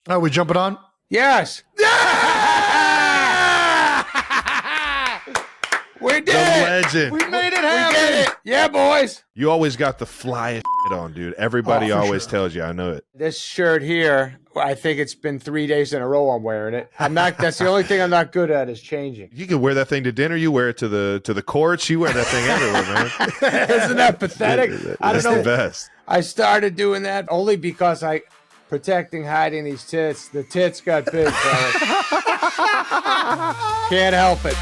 Are we jumping on? Yes. We did The legend. We made it happen. We did it. Yeah, boys. You always got the flyest shit on, dude. Everybody Oh, for always sure. tells you. I know it. This shirt here, I think it's been 3 days in a row I'm wearing it. That's the only thing I'm not good at is changing. You can wear that thing to dinner. You wear it to the courts. You wear that thing everywhere, man. Isn't that pathetic? I don't That's know. the best. I started doing that only because hiding these tits. The tits got big, fellas. Can't help it.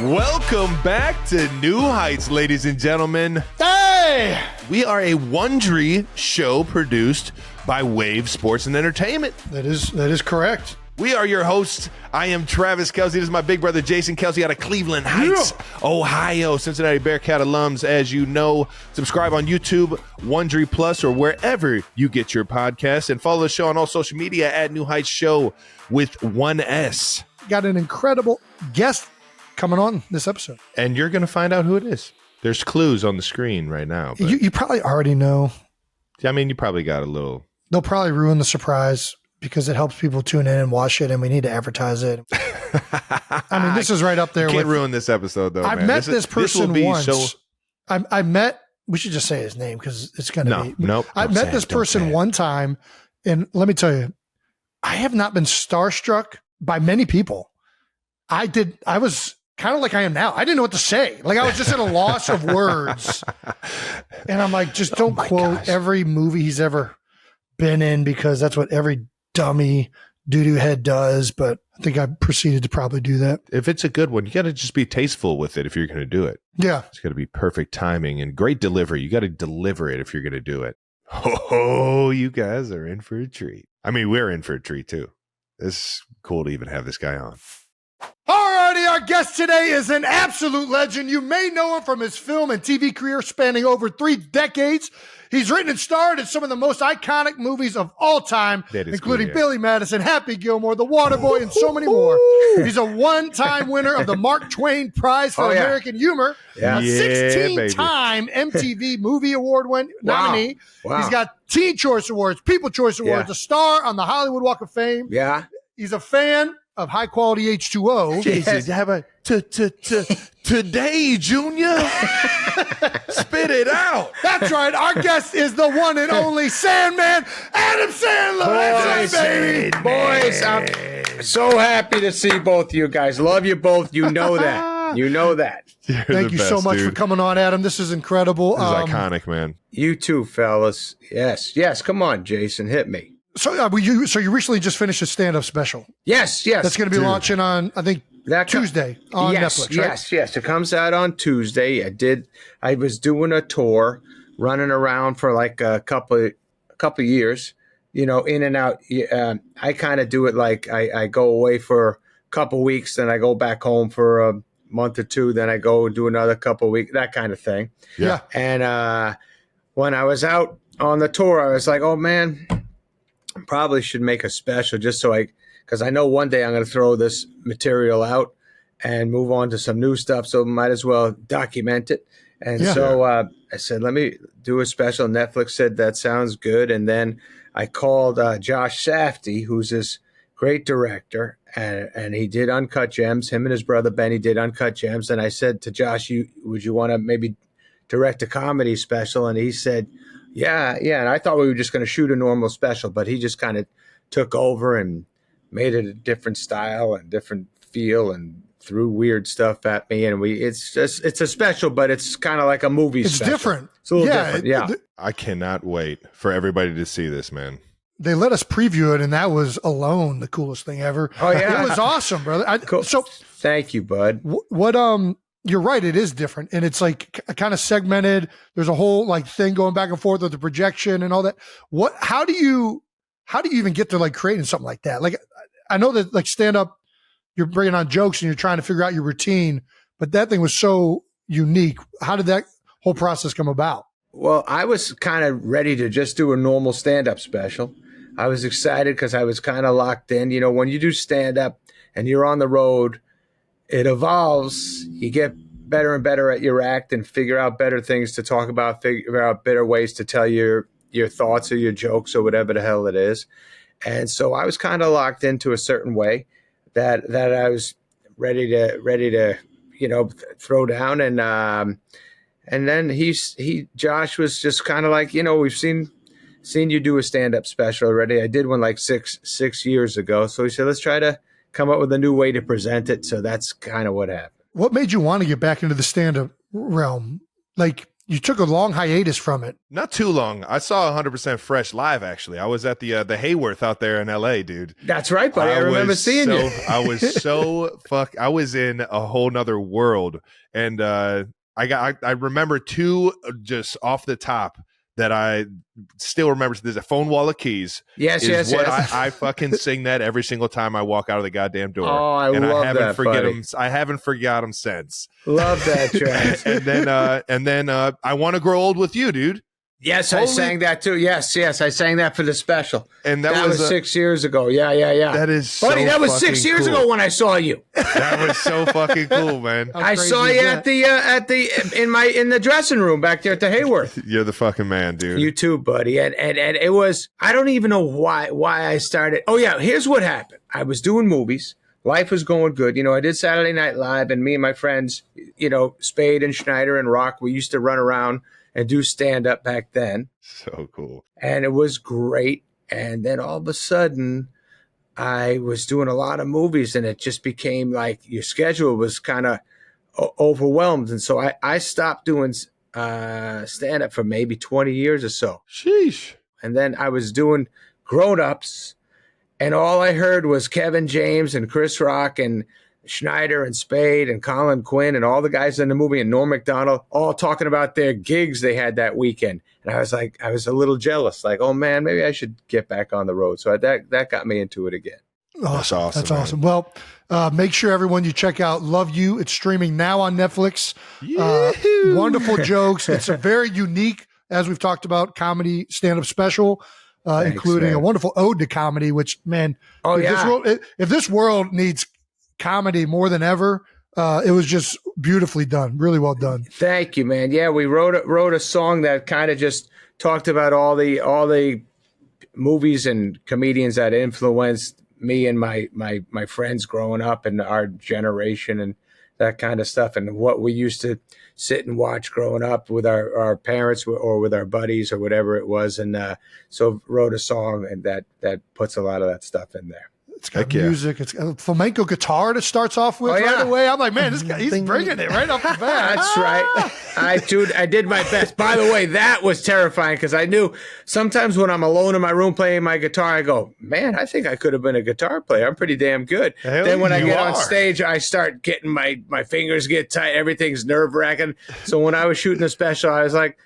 Welcome back to New Heights, ladies and gentlemen. Hey! We are a Wondery show produced by Wave Sports and Entertainment. That is correct. We are your hosts. I am Travis Kelsey. This is my big brother, Jason Kelsey, out of Cleveland Heights, Ohio. Cincinnati Bearcat alums, as you know. Subscribe on YouTube, Wondery Plus, or wherever you get your podcasts. And follow the show on all social media at New Heights Show with 1S. Got an incredible guest coming on this episode. And you're going to find out who it is. There's clues on the screen right now. But, You probably already know. I mean, you probably got a little. They'll probably ruin the surprise because it helps people tune in and watch it, and we need to advertise it. I mean, this is right up there. You can't with, ruin this episode, though, I've man. met this person will be once. So, I met, we should just say his name because it's going to be. nope. I met this person one time, and let me tell you, I have not been starstruck by many people. I was kind of like I am now. I didn't know what to say. Like I was just at a loss of words. And I'm like, just don't quote every movie he's ever been in because that's what every dummy doo-doo head does. But I think I proceeded to probably do that. If it's a good one, you got to just be tasteful with it if you're going to do it. Yeah. It's got to be perfect timing and great delivery. You got to deliver it if you're going to do it. Oh, you guys are in for a treat. I mean, we're in for a treat too. It's cool to even have this guy on. Alrighty, our guest today is an absolute legend. You may know him from his film and TV career spanning over 3 decades. He's written and starred in some of the most iconic movies of all time, including Billy Madison, Happy Gilmore, The Waterboy, and so many more. He's a one-time winner of the Mark Twain Prize for American Humor, a 16-time MTV Movie Award nominee. Wow. He's got Teen Choice Awards, People Choice Awards, a star on the Hollywood Walk of Fame. Yeah. He's a fan of high-quality H2O. Jesus, how about today, Junior? Spit it out. That's right. Our guest is the one and only Sandman, Adam Sandler. That's right, baby. Boys, I'm so happy to see both you guys. Love you both. You know that. You know that. Thank you so much for coming on, Adam. This is incredible. This is iconic, man. You too, fellas. Yes. Come on, Jason. Hit me. So you recently just finished a stand-up special. Yes. That's going to be launching on, I think, Tuesday on Netflix, right? Yes. It comes out on Tuesday. I was doing a tour, running around for like a couple years, in and out. I kind of do it like I go away for a couple weeks, then I go back home for a month or two, then I go do another couple weeks, that kind of thing. Yeah. And when I was out on the tour, I was like, oh man, probably should make a special just because I know one day I'm going to throw this material out and move on to some new stuff. So might as well document it. And so I said, let me do a special. Netflix said, that sounds good. And then I called Josh Safdie, who's this great director, and he did Uncut Gems. Him and his brother Benny did Uncut Gems. And I said to Josh, would you want to maybe direct a comedy special? And he said, yeah. And I thought we were just going to shoot a normal special, but he just kind of took over and made it a different style and different feel and threw weird stuff at me. And it's a special, but it's kind of like a movie. It's special. different. It's a little different. Yeah. I cannot wait for everybody to see this, man. They let us preview it, and that was alone the coolest thing ever. Oh yeah. It was awesome, brother. Cool. So thank you, bud. You're right. It is different. And it's like kind of segmented. There's a whole like thing going back and forth with the projection and all that. How do you even get to like creating something like that? Like, I know that like stand up, you're bringing on jokes and you're trying to figure out your routine, but that thing was so unique. How did that whole process come about? Well, I was kind of ready to just do a normal stand-up special. I was excited because I was kind of locked in. When you do stand-up and you're on the road, it evolves. You get better and better at your act and figure out better things to talk about, figure out better ways to tell your your thoughts or your jokes or whatever the hell it is. And so I was kind of locked into a certain way that I was ready to throw down. And then Josh was just kind of like, we've seen you do a stand-up special already. I did one like six years ago. So he said, let's try to come up with a new way to present it. So that's kind of what happened. What made you want to get back into the stand-up realm? Like, you took a long hiatus from it. Not too long. I saw 100% Fresh live, actually. I was at the Hayworth out there in L.A., dude. That's right, buddy. I remember seeing you. I was I was in a whole nother world. And I remember two just off the top that I still remember. There's a Phone Wall of Keys. Yes. I fucking sing that every single time I walk out of the goddamn door. Oh, I love that, buddy. I haven't forgot them since. Love that, Travis. and then I Want to Grow Old with You, dude. Yes, I sang that too. Yes, I sang that for the special. And that was 6 years ago. Yeah. That is buddy, so that was 6 years cool. ago when I saw you. That was so fucking cool, man. I saw you in the dressing room back there at the Hayworth. You're the fucking man, dude. You too, buddy. And it was, I don't even know why I started. Oh yeah, here's what happened. I was doing movies. Life was going good. I did Saturday Night Live, and me and my friends, Spade and Schneider and Rock, we used to run around and do stand-up back then. So cool. And it was great. And then all of a sudden, I was doing a lot of movies, and it just became like your schedule was kind of overwhelmed. And so I stopped doing stand-up for maybe 20 years or so. Sheesh. And then I was doing grown-ups, and all I heard was Kevin James and Chris Rock and Schneider and Spade and Colin Quinn and all the guys in the movie and Norm Macdonald all talking about their gigs they had that weekend. And I was a little jealous, like, oh man, maybe I should get back on the road. So that got me into it again. That's awesome. That's awesome. Well, make sure everyone you check out Love You. It's streaming now on Netflix. Wonderful jokes. It's a very unique, as we've talked about, comedy stand-up special. Thanks, including man. a wonderful ode to comedy, which, man, if this world needs comedy more than ever, it was just beautifully done. Really well done. Thank you, man. Yeah, we wrote a song that kind of just talked about all the movies and comedians that influenced me and my friends growing up and our generation and that kind of stuff, and what we used to sit and watch growing up with our parents or with our buddies or whatever it was. And so wrote a song and that puts a lot of that stuff in there. It's got music. It's got a flamenco guitar that starts off with right away. I'm like, man, this guy, he's bringing it right off the bat. That's right. I did my best. By the way, that was terrifying because I knew sometimes when I'm alone in my room playing my guitar, I go, man, I think I could have been a guitar player. I'm pretty damn good. Then when I get on stage, I start getting my fingers get tight. Everything's nerve-wracking. So when I was shooting a special, I was like,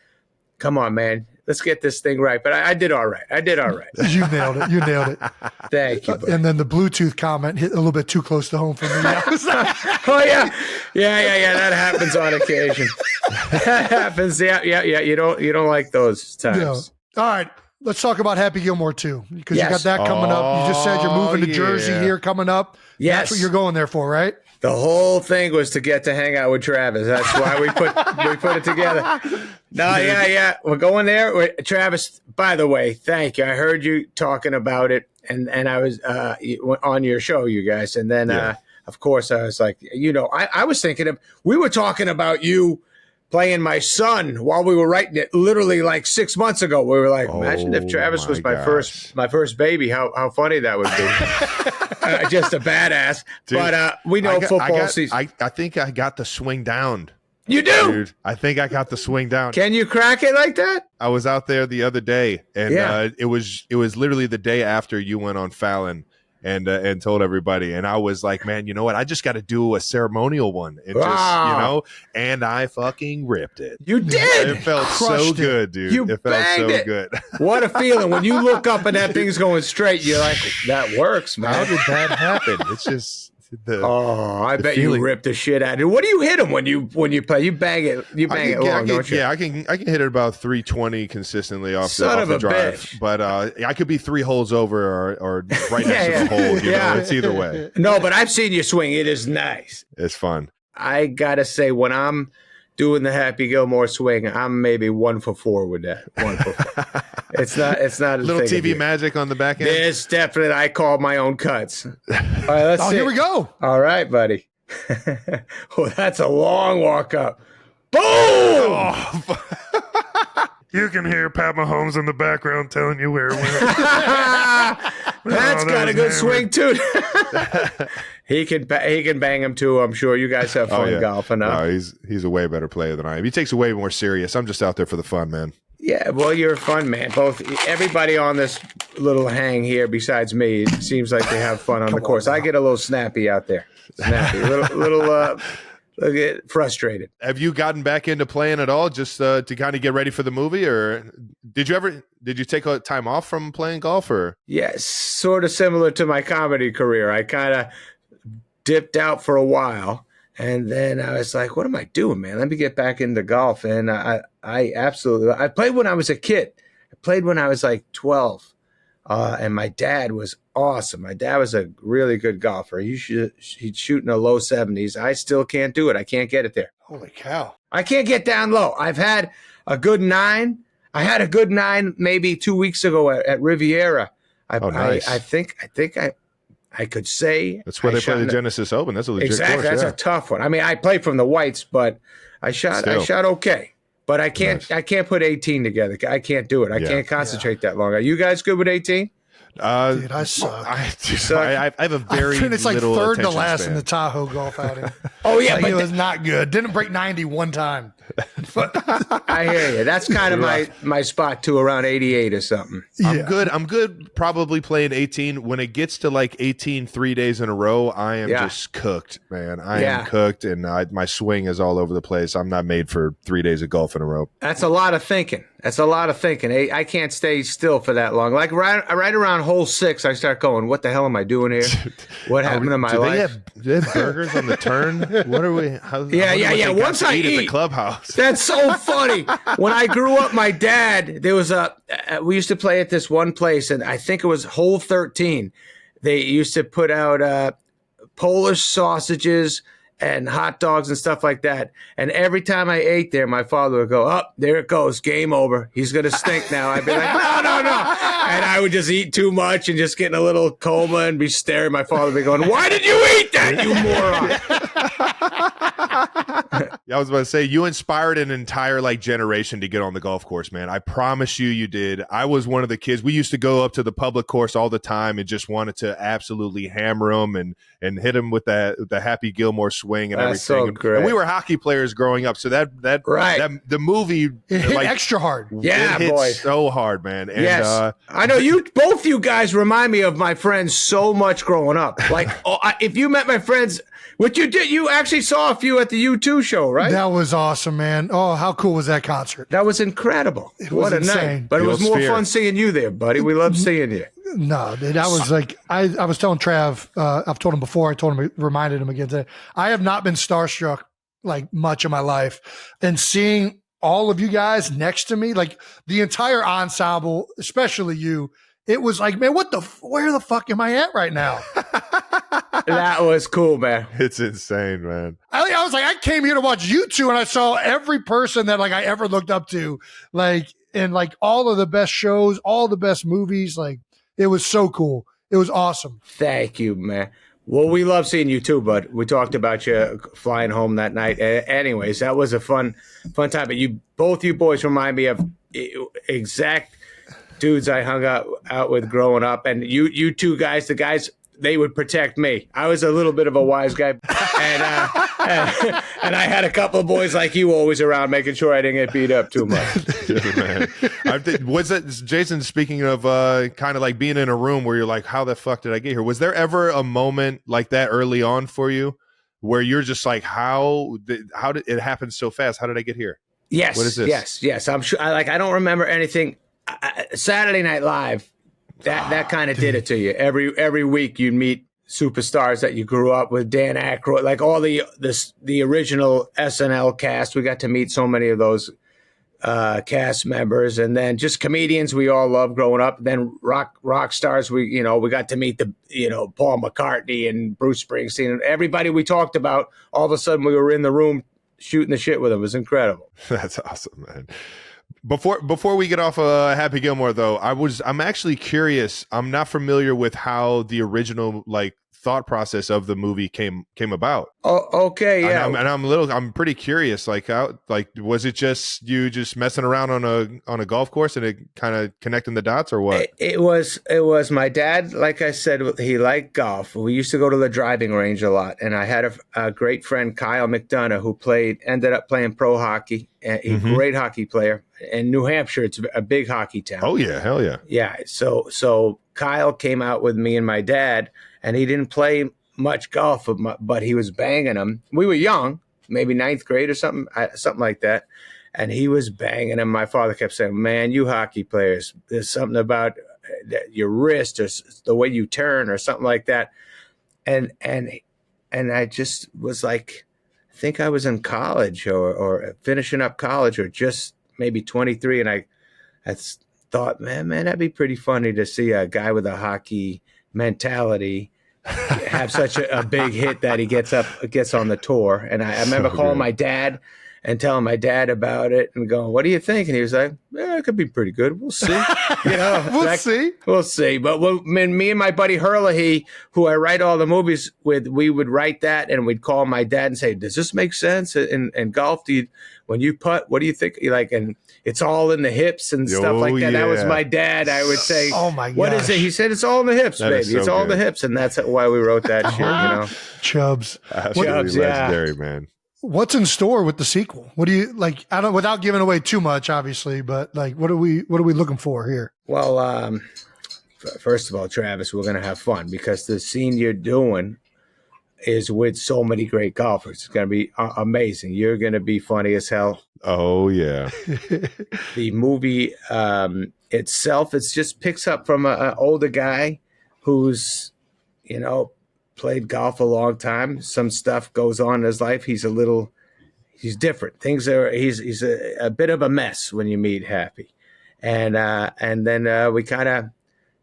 come on, man. Let's get this thing right. But I did all right. You nailed it. Thank you. And then the Bluetooth comment hit a little bit too close to home for me. Oh, yeah. That happens on occasion. That happens. Yeah. You don't like those times. Yeah. All right. Let's talk about Happy Gilmore 2, because you got that coming up. You just said you're moving to Jersey here coming up. Yes. That's what you're going there for, right? The whole thing was to get to hang out with Travis. That's why we put it together. No, yeah. We're going there. Travis, by the way, thank you. I heard you talking about it, and I was on your show, you guys. And then, of course, I was like, I was thinking we were talking about you playing my son while we were writing it literally like 6 months ago. We were like, imagine if Travis was my first baby, how funny that would be. Just a badass. Dude, but we know football season. I think I got the swing down. You do? Dude, I think I got the swing down. Can you crack it like that? I was out there the other day, and it was literally the day after you went on Fallon and told everybody, and I was like, man, you know what? I just got to do a ceremonial one, and and I fucking ripped it. You did. It felt so good, dude. It felt so good. What a feeling when you look up and that thing's going straight. You're like, that works, man. How did that happen? It's just. I bet you ripped the shit out of it. What do you hit them when you play? You bang it long, don't you? Yeah, I can hit it about 320 consistently off the drive. Bitch. But I could be 3 holes over or right next to the hole. You know, it's either way. No, but I've seen you swing. It is nice. It's fun. I gotta say, when I'm doing the Happy Gilmore swing, I'm maybe 1 for 4 with that. 1 for 4. It's not a Little thing of TV you. magic on the back end. There's definitely, I call my own cuts. All right, let's see. Here we go. All right, buddy. Oh, that's a long walk up. Boom! Oh, You can hear Pat Mahomes in the background telling you where it went. That's got a good swing too. he can bang him too. I'm sure you guys have fun golfing. Huh? No, he's a way better player than I am. He takes it way more serious. I'm just out there for the fun, man. Yeah, well, you're a fun man. Everybody on this little hang here, besides me, it seems like they have fun on the course. I get a little snappy out there. Snappy, little get frustrated. Have you gotten back into playing at all, just to kind of get ready for the movie, or did you take a time off from playing golf, or? Yes, sort of similar to my comedy career. I kind of dipped out for a while, and then I was like, "What am I doing, man? Let me get back into golf." And I played when I was a kid. I played when I was like 12, and my dad was awesome. My dad was a really good golfer. He'd shoot in the low 70s. I still can't do it. I can't get it there. Holy cow. I can't get down low. I've had a good 9. I had a good 9 maybe 2 weeks ago at Riviera. Nice. I think I could say That's where they play the Genesis Open. That's a legit exactly. course, That's a tough one. I mean, I played from the whites, but I shot okay. But I can't put 18 together. I can't do it. I can't concentrate that long. Are you guys good with 18? Dude, I suck. I have a very I finished like little third to attention last span. in the Tahoe golf outing. Oh yeah, Like, but it was not good. Didn't break 90 one time. I hear you. That's kind of my spot too, around 88 or something. I'm good probably playing 18. When it gets to like 18 3 days in a row, I am just cooked, man. I am cooked, and my swing is all over the place. I'm not made for 3 days of golf in a row. That's a lot of thinking. I can't stay still for that long. Like right around hole 6, I start going, what the hell am I doing here? What happened to my life? They have burgers on the turn? What are we? Yeah. Once I eat at the eat, clubhouse. that's so funny. When I grew up, my dad, there was we used to play at this one place, and I think it was hole 13. They used to put out Polish sausages and hot dogs and stuff like that. And every time I ate there, my father would go, there it goes, game over. He's going to stink now. I'd be like, no. And I would just eat too much and just get in a little coma and be staring at my father, be going, why did you eat that, you moron? Yeah, I was about to say, you inspired an entire generation to get on the golf course, man. I promise you did. I was one of the kids. We used to go up to the public course all the time and just wanted to absolutely hammer them and hit them with the Happy Gilmore swing and That's everything. so great. And we were hockey players growing up, so that the movie It hit extra hard. Yeah, it hit boy. so hard, man. And, Yes, I know both you guys remind me of my friends so much growing up. Like, if you met my friends, what you did, you actually saw a few at the U2 show, right? That was awesome, man. Oh, how cool was that concert? That was incredible. What a insane. night. But it was more fun seeing you there, buddy. We love seeing you. No, dude, that was like, I was telling Trav, I've told him before, reminded him again today. I have not been starstruck like much in my life. And seeing all of you guys next to me, like the entire ensemble, especially you, it was like, man, where the fuck am I at right now? That was cool, man. it's insane, man. I was like, I came here to watch you two, and I saw every person that I ever looked up to, in all of the best shows, all the best movies. Like, it was so cool. It was awesome. Thank you, man. Well, we love seeing you too, bud. We talked about you flying home that night. Anyways, that was a fun time. But both you boys remind me of exact dudes I hung out with growing up. And you two guys, the guys, they would protect me. I was a little bit of a wise guy. And I had a couple of boys like you always around making sure I didn't get beat up too much. Yeah, man. Was that, Jason, speaking of kind of like being in a room where you're like, how the fuck did I get here? Was there ever a moment like that early on for you where you're just like, how did it happen so fast? How did I get here? Yes. What is this? Yes. I'm sure. I don't remember anything. Saturday Night Live, that kind of did it to you. Every week you'd meet superstars that you grew up with, Dan Aykroyd, like all the original SNL cast. We got to meet so many of those cast members, and then just comedians we all loved growing up. Then rock stars. We got to meet Paul McCartney and Bruce Springsteen and everybody we talked about. All of a sudden we were in the room shooting the shit with them. It was incredible. That's awesome, man. Before we get off Happy Gilmore, though, I'm actually curious. I'm not familiar with how the original thought process of the movie came about. Oh, okay, yeah. I'm pretty curious. Was it just you messing around on a golf course and it kind of connecting the dots, or what? It was my dad. Like I said, he liked golf. We used to go to the driving range a lot, and I had a great friend, Kyle McDonough, who ended up playing pro hockey. A great hockey player. In New Hampshire, it's a big hockey town. Oh yeah, hell yeah. Yeah. So Kyle came out with me and my dad, and he didn't play much golf, but he was banging them. We were young, maybe ninth grade or something like that. And he was banging them. My father kept saying, "Man, you hockey players, there's something about your wrist or the way you turn or something like that." And I just was like, I think I was in college or finishing up college or just maybe 23. And I thought, man, that'd be pretty funny to see a guy with a hockey mentality have such a big hit that he gets on the tour. And I remember calling my dad and telling my dad about it and going, "What do you think?" And he was like, "Yeah, it could be pretty good. We'll see." We'll see. But me and my buddy Herlihy, who I write all the movies with, we would write that and we'd call my dad and say, "Does this make sense in golf? When you putt, what do you think?" And it's all in the hips and stuff like that. Yeah. That was my dad. I would say, "Oh my god, what is it?" He said, "It's all in the hips, baby. So it's all in the hips," and that's why we wrote that shit. Chubbs, legendary, man. What's in store with the sequel? What do you like? I don't, without giving away too much, obviously, but what are we looking for here? Well, first of all, Travis, we're gonna have fun because the scene you're doing is with so many great golfers. It's gonna be amazing. You're gonna be funny as hell. Oh yeah. The movie itself, it just picks up from an older guy who's, played golf a long time. Some stuff goes on in his life. He's different. He's a bit of a mess when you meet Happy. And then we kind of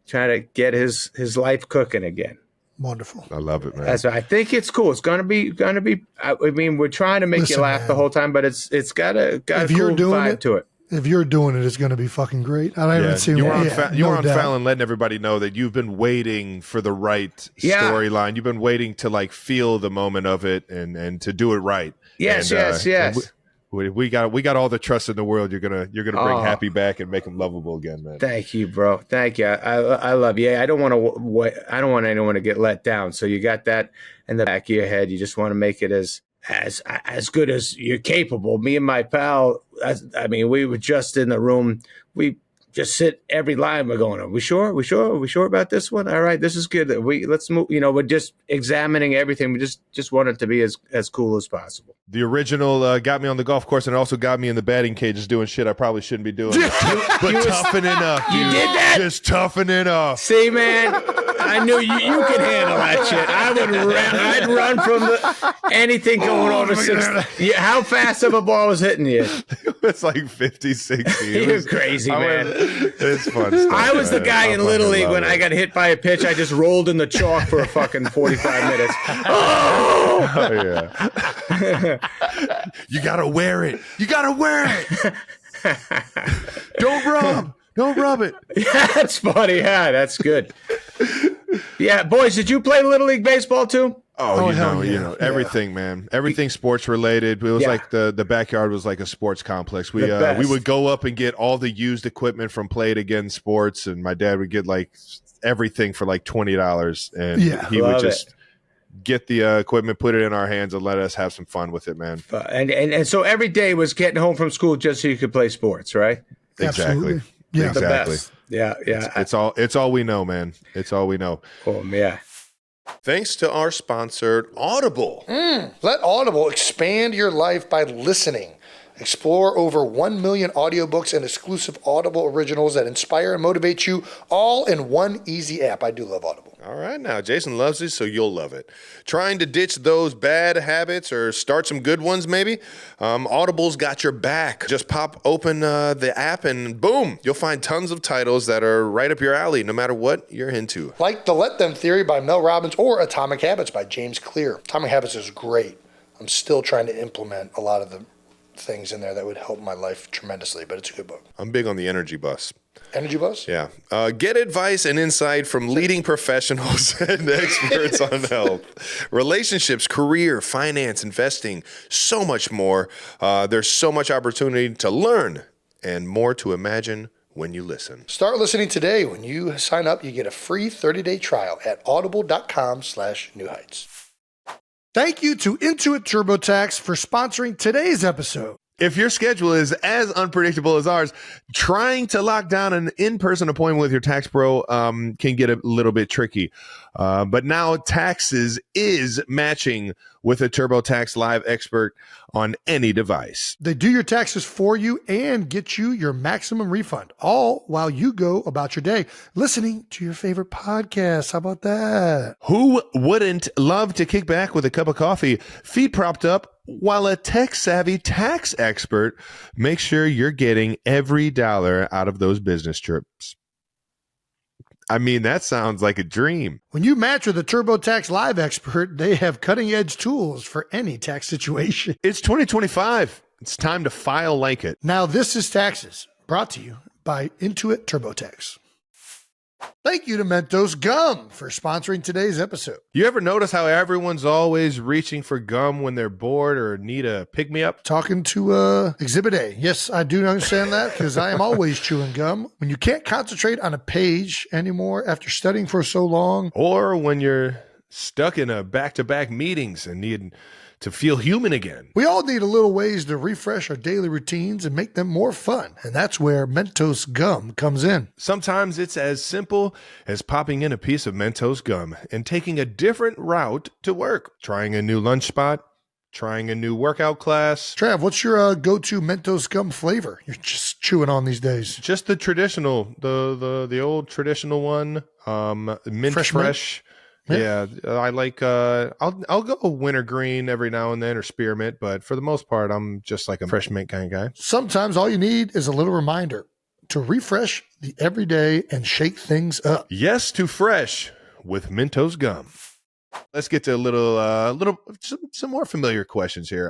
try to get his life cooking again. Wonderful. I love it, man. That's I think it's cool. It's gonna be. I mean, we're trying to make you laugh the whole time, but it's got a cool vibe to it. If you're doing it, it's going to be fucking great. I haven't seen you were on Fallon letting everybody know that you've been waiting for the right storyline. You've been waiting to feel the moment of it and to do it right. Yes. We got all the trust in the world. You're gonna bring Happy back and make him lovable again, man. Thank you, bro. Thank you. I love you. I don't want anyone to get let down. So you got that in the back of your head. You just want to make it as good as you're capable. Me and my pal, we were just in the room. We just sit every line. We're going, "Are we sure? We sure about this one? All right, this is good. Let's move." We're just examining everything. We just want it to be as cool as possible. The original got me on the golf course and also got me in the batting cages doing shit I probably shouldn't be doing. But toughening up. You did that? Just toughening up. See, man, I knew you could handle that shit. I'd run from anything going over 60. How fast of a ball was hitting you? It's like 50, 60. You're crazy, man. It's fun stuff. I was the guy in Little League when I got hit by a pitch. I just rolled in the chalk for a fucking 45 minutes. Oh yeah. You gotta wear it. Don't rub it. Yeah, that's funny. Yeah, that's good. Yeah, boys, did you play Little League baseball too? Oh, you know, everything, man. Everything sports related. It was like the backyard was like a sports complex. We would go up and get all the used equipment from Play It Again Sports, and my dad would get everything for $20, and he would just get the equipment, put it in our hands, and let us have some fun with it, man. And so every day was getting home from school just so you could play sports, right? Exactly. Yeah, exactly. Yeah. It's all we know, man. It's all we know. Yeah. Thanks to our sponsor, Audible. Let Audible expand your life by listening. Explore over 1 million audiobooks and exclusive Audible originals that inspire and motivate you all in one easy app. I do love Audible. All right, now Jason loves it, so you'll love it. Trying to ditch those bad habits or start some good ones, maybe? Audible's got your back. Just pop open the app and boom, you'll find tons of titles that are right up your alley, no matter what you're into. Like The Let Them Theory by Mel Robbins or Atomic Habits by James Clear. Atomic Habits is great. I'm still trying to implement a lot of the things in there that would help my life tremendously, but it's a good book. I'm big on the energy bus. Energy Buzz? Yeah. Get advice and insight from leading professionals and experts on health, relationships, career, finance, investing, so much more. There's so much opportunity to learn and more to imagine when you listen. Start listening today. When you sign up, you get a free 30-day trial at audible.com/New Heights. Thank you to Intuit TurboTax for sponsoring today's episode. If your schedule is as unpredictable as ours, trying to lock down an in-person appointment with your tax pro can get a little bit tricky. But now Taxes is matching with a TurboTax Live expert on any device. They do your taxes for you and get you your maximum refund, all while you go about your day listening to your favorite podcast. How about that? Who wouldn't love to kick back with a cup of coffee, feet propped up, while a tech-savvy tax expert makes sure you're getting every dollar out of those business trips? I mean, that sounds like a dream. When you match with a TurboTax Live expert, they have cutting-edge tools for any tax situation. It's 2025. It's time to file like it. Now, this is Taxes, brought to you by Intuit TurboTax. Thank you to Mentos Gum for sponsoring today's episode. You ever notice how everyone's always reaching for gum when they're bored or need a pick-me-up? Talking to Exhibit A. Yes, I do understand that because I am always chewing gum. When you can't concentrate on a page anymore after studying for so long. Or when you're stuck in a back-to-back meetings and need to feel human again. We all need a little ways to refresh our daily routines and make them more fun. And that's where Mentos Gum comes in. Sometimes it's as simple as popping in a piece of Mentos Gum and taking a different route to work. Trying a new lunch spot, trying a new workout class. Trav, what's your go-to Mentos Gum flavor you're just chewing on these days? Just the traditional, the old traditional one, mint fresh. Yeah, I like. I'll go wintergreen every now and then, or spearmint, but for the most part, I'm just like a fresh mint kind of guy. Sometimes all you need is a little reminder to refresh the everyday and shake things up. Yes to fresh with Mentos Gum. Let's get to some more familiar questions here.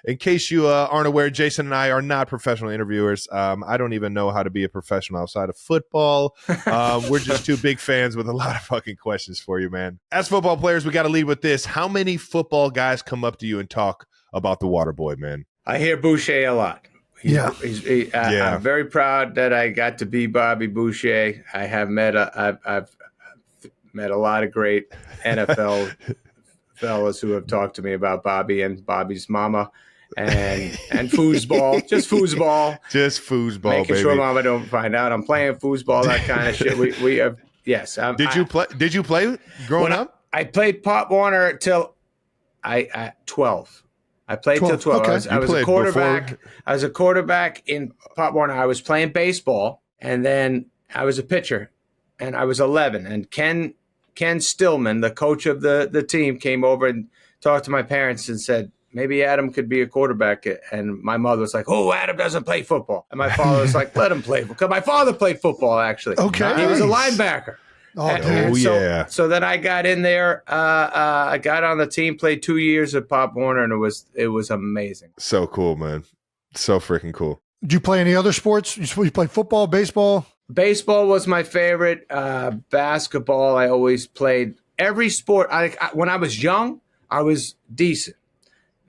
In case you aren't aware, Jason and I are not professional interviewers. I don't even know how to be a professional outside of football. We're just two big fans with a lot of fucking questions for you, man. As football players, we got to lead with this. How many football guys come up to you and talk about the Waterboy, man? I hear Boucher a lot. I'm very proud that I got to be Bobby Boucher. I have met I've met a lot of great NFL fellas who have talked to me about Bobby and Bobby's mama and foosball, just foosball, making baby. sure mama don't find out I'm playing foosball, that kind of shit. We have, yes. Did you play growing up? I played Pop Warner till 12. I played till 12. Okay. I was a quarterback. Before... I was a quarterback in Pop Warner. I was playing baseball, and then I was a pitcher, and I was 11. And Ken Stillman, the coach of the team, came over and talked to my parents and said, maybe Adam could be a quarterback. And my mother was like, oh, Adam doesn't play football. And my father was like, let him play. Because my father played football, actually. Okay. He was a linebacker. So then I got in there. I got on the team, played 2 years at Pop Warner, and it was amazing. So cool, man. So freaking cool. Did you play any other sports? You play football, baseball? Baseball was my favorite. Basketball, I always played. Every sport. When I was young, I was decent.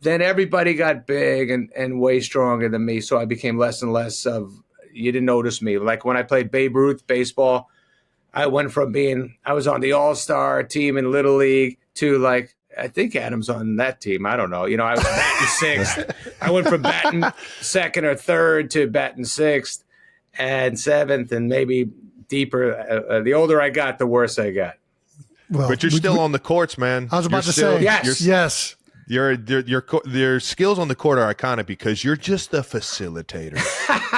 Then everybody got big and way stronger than me, so I became less and less of, you didn't notice me. Like when I played Babe Ruth baseball, I went from I was on the All-Star team in Little League to like, I think Adam's on that team. I don't know. I was batting sixth. I went from batting second or third to batting sixth and seventh, and maybe deeper. The older I got, the worse I got. Well, but you're still on the courts, man. I was about to say, yes. Your skills on the court are iconic because you're just the facilitator.